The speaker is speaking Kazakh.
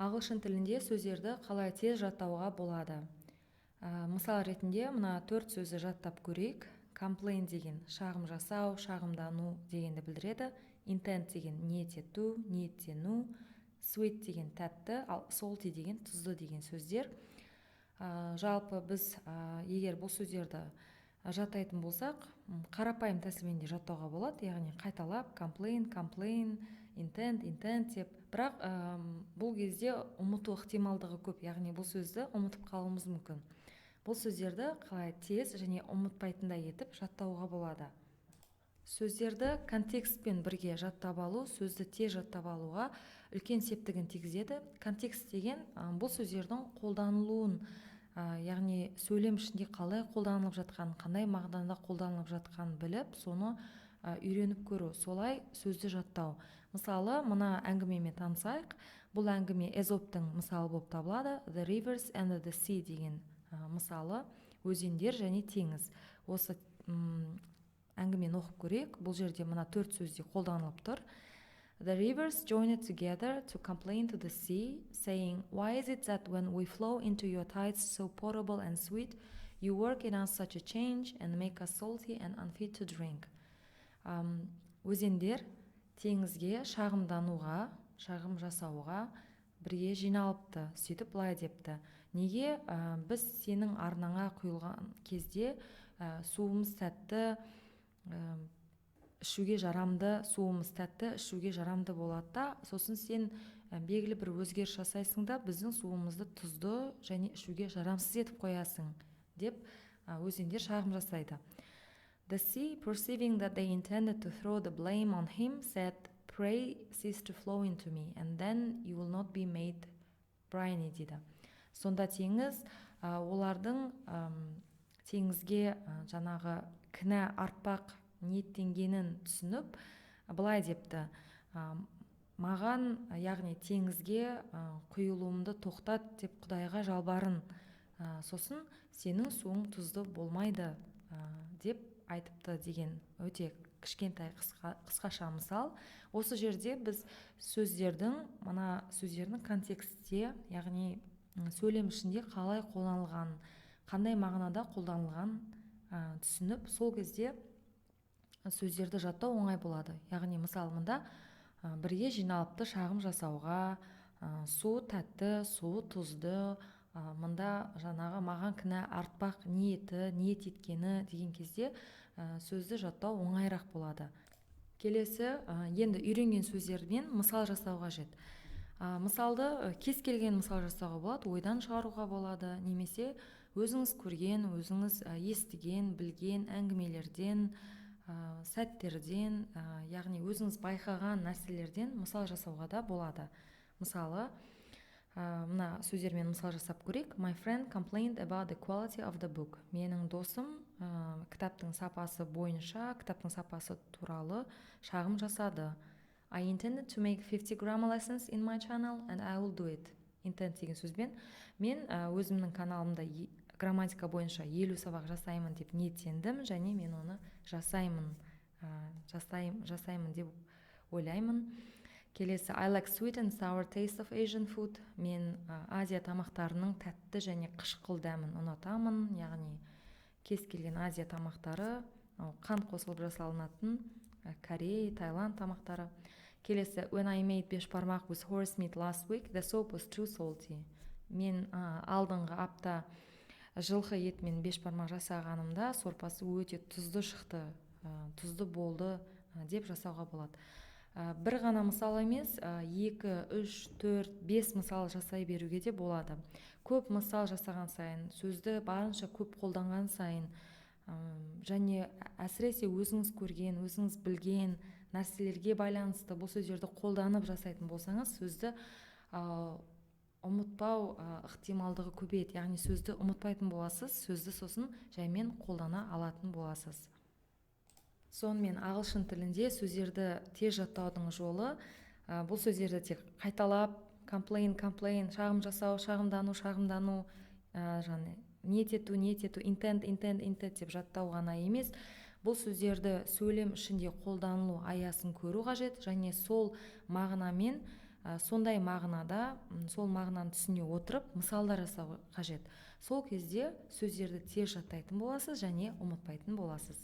Ағылшын тілінде сөздерді қалай тез жаттауға болады? Мысал ретінде мына 4 сөзді жаттап көрейік. Complain деген шағым жасау, шағымдану дегенді білдіреді. Intent деген ниет ету, ниеттену. Sweet деген тәтті, ал salty деген тұзды деген сөздер. Жалпы біз егер бұл сөздерді жаттайтын болсақ, қарапайым тәсілмен де жаттауға болады, яғни қайталап complain, intent деп. Бірақ бұл кезде ұмыту ықтималдығы көп, яғни бұл сөзді ұмытып қалуымыз мүмкін. Бұл сөздерді қалай тез және ұмытпайтындай етіп жаттауға болады. Сөздерді контекстпен бірге жаттап алу сөзді тез жаттап алуға үлкен септігін тигізеді. Контекст деген бұл сөздердің қолданылуын, яғни сөйлем ішінде қалай қолданылып жатқан, қандай мағынада қолданылып жатқанын біліп, соны үйреніп көру, солай сөзді жаттау. Мысалы, мына әңгімемен танысайық. Бұл әңгіме Эзоптың мысалы болып табылады. The rivers and the sea деген мысалы, өзендер және теңіз. Осы әңгімені оқып көрейік. Бұл жерде мына 4 сөзде қолданылып тұр. The rivers joined together to complain to the sea, saying, "Why is it that when we flow into your tides so potable and sweet, you work in us such a change and make us salty and unfit to drink?" Өзендер теңізге шағымдануға, шағым жасауға бірге жиналыпты. Сөйтіп былай депті: неге біз сенің арнаңа құйылған кезде суымыз тәтті, ішуге жарамды, суымыз тәтті, ішуге жарамды болады да, сосын сен белгілі бір өзгеріс жасайсың да, біздің суымызды тұзды және ішуге жарамсыз етіп қоясың, деп өзендер шағым жасайды. The sea, perceiving that they intended to throw the blame on him, said, "Pray cease to flow into me, and then you will not be made briny," дейді. Сонда теңіз олардың теңізге жаңағы кінә артпақ ниеттенгенін түсініп, былай депті: маған, яғни теңізге құйылуымды тоқтат деп Құдайға жалбарын, сосын сенің суың тұзды болмайды деп айтыпты деген өте кішкентай қысқаша мысал. Осы жерде біз мына сөздердің контекстте, яғни сөйлем ішінде қалай қолданылған, қандай мағынада қолданылған түсініп, сол кезде сөздерді жаттау оңай болады. Яғни мысалы мында бірге жиналыпты шағым жасауға, су тәтті, су тұзды, мында жаңағы маған кінә артпақ ниет еткені деген кезде сөзді жаттау оңайырақ болады. Келесі, енді үйренген сөздермен мысал жасау қажет. Мысалды кез келген мысал жасауға болады, ойдан шығаруға болады, немесе өзіңіз көрген, өзіңіз естіген, білген әңгімелерден, сәттерден, яғни өзіңіз байқаған нәрселерден мысал жасауға да болады. Мысалы, мына сөздермен мысал жасап көрейік. My friend complained about the quality of the book. Менің досым кітаптың сапасы бойынша, кітаптың сапасы туралы шағым жасады. I intended to make 50 grammar lessons in my channel and I will do it. Intend деген сөзбен мен өзімнің каналымда грамматика бойынша 50 сабақ жасаймын деп ниеттендім, және мен оны жасаймын деп ойлаймын. Келесі, I like sweet and sour taste of Asian food. Мен Азия тамақтарының тәтті және қышқыл дәмін ұнатамын, яғни кез келген Азия тамақтары, қант қосылып жасалынатын Корей, Таиланд тамақтары. Келесі, when I made бешбармақ with horse meat last week, the soup was too salty. Мен алдыңғы апта жылқы етімен бешбармақ жасағанымда сорпасы өте тұзды шықты, тұзды болды деп жасауға болады. Бір ғана мысал емес, 2, 3, 4, 5 мысал жасай беруге де болады. Көп мысал жасаған сайын, сөзді барынша көп қолданған сайын, және әсіресе өзіңіз көрген, өзіңіз білген нәрселерге байланысты бұл сөздерді қолданып жасайтын болсаңыз, сөзді ұмытпау ықтималдығы көбейеді. Яғни сөзді ұмытпайтын боласыз, сөзді сосын жаймен қолдана алатын боласыз. Сонымен ағылшын тілінде сөздерді тез жаттаудың жолы, бұл сөздерді тек қайталап, complain, шағым жасау, шағымдану, ниет ету, intent деп жаттау ғана емес, бұл сөздерді сөйлем ішінде қолданылу аясын көру қажет, және сол мағынамен сондай мағынада сол мағынаны түсіне отырып мысалдар жасау қажет. Сол кезде сөздерді тез жаттайтын боласыз және ұмытпайтын боласыз.